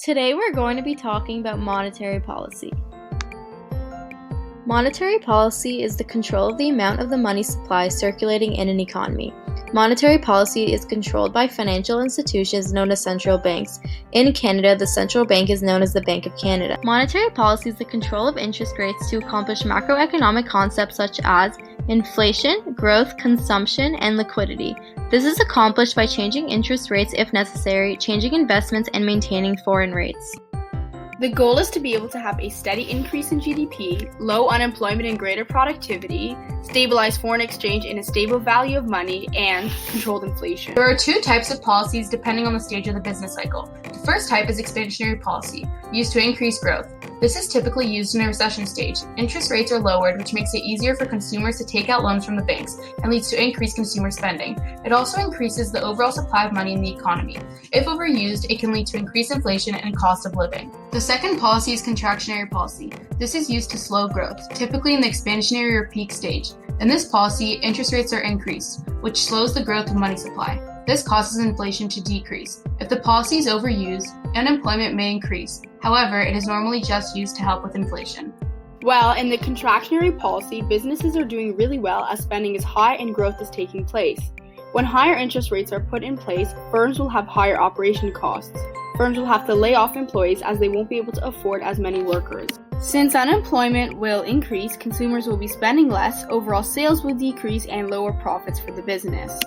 Today we're going to be talking about monetary policy. Monetary policy is the control of the amount of the money supply circulating in an economy. Monetary policy is controlled by financial institutions known as central banks. In Canada, the central bank is known as the Bank of Canada. Monetary policy is the control of interest rates to accomplish macroeconomic concepts such as inflation, growth, consumption, and liquidity. This is accomplished by changing interest rates if necessary, changing investments, and maintaining foreign rates. The goal is to be able to have a steady increase in GDP, low unemployment and greater productivity, stabilize foreign exchange in a stable value of money, and controlled inflation. There are two types of policies depending on the stage of the business cycle. The first type is expansionary policy, used to increase growth. This is typically used in a recession stage. Interest rates are lowered, which makes it easier for consumers to take out loans from the banks and leads to increased consumer spending. It also increases the overall supply of money in the economy. If overused, it can lead to increased inflation and cost of living. The second policy is contractionary policy. This is used to slow growth, typically in the expansionary or peak stage. In this policy, interest rates are increased, which slows the growth of money supply. This causes inflation to decrease. If the policy is overused, unemployment may increase. However, it is normally just used to help with inflation. Well, in the contractionary policy, businesses are doing really well as spending is high and growth is taking place. When higher interest rates are put in place, firms will have higher operation costs. Firms will have to lay off employees as they won't be able to afford as many workers. Since unemployment will increase, consumers will be spending less, overall sales will decrease, and lower profits for the business.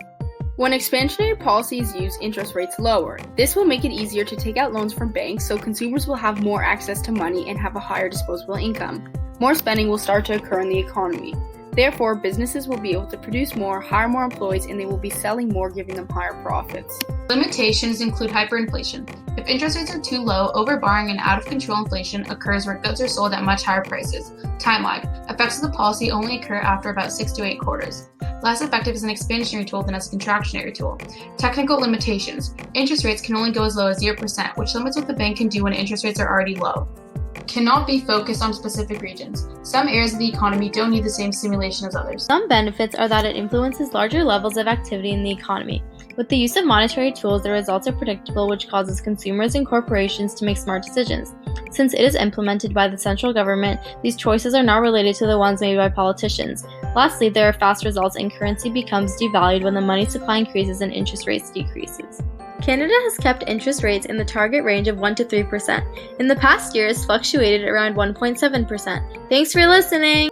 When expansionary policies use interest rates lower, this will make it easier to take out loans from banks so consumers will have more access to money and have a higher disposable income. More spending will start to occur in the economy. Therefore, businesses will be able to produce more, hire more employees, and they will be selling more, giving them higher profits. Limitations include hyperinflation. If interest rates are too low, overborrowing and out-of-control inflation occurs where goods are sold at much higher prices. Time lag. Effects of the policy only occur after about 6 to 8 quarters. Less effective as an expansionary tool than as a contractionary tool. Technical limitations. Interest rates can only go as low as 0%, which limits what the bank can do when interest rates are already low. Cannot be focused on specific regions. Some areas of the economy don't need the same stimulation as others. Some benefits are that it influences larger levels of activity in the economy. With the use of monetary tools, the results are predictable, which causes consumers and corporations to make smart decisions. Since it is implemented by the central government, these choices are not related to the ones made by politicians. Lastly, there are fast results and currency becomes devalued when the money supply increases and interest rates decreases. Canada has kept interest rates in the target range of 1 to 3%. In the past years, fluctuated around 1.7%. Thanks for listening!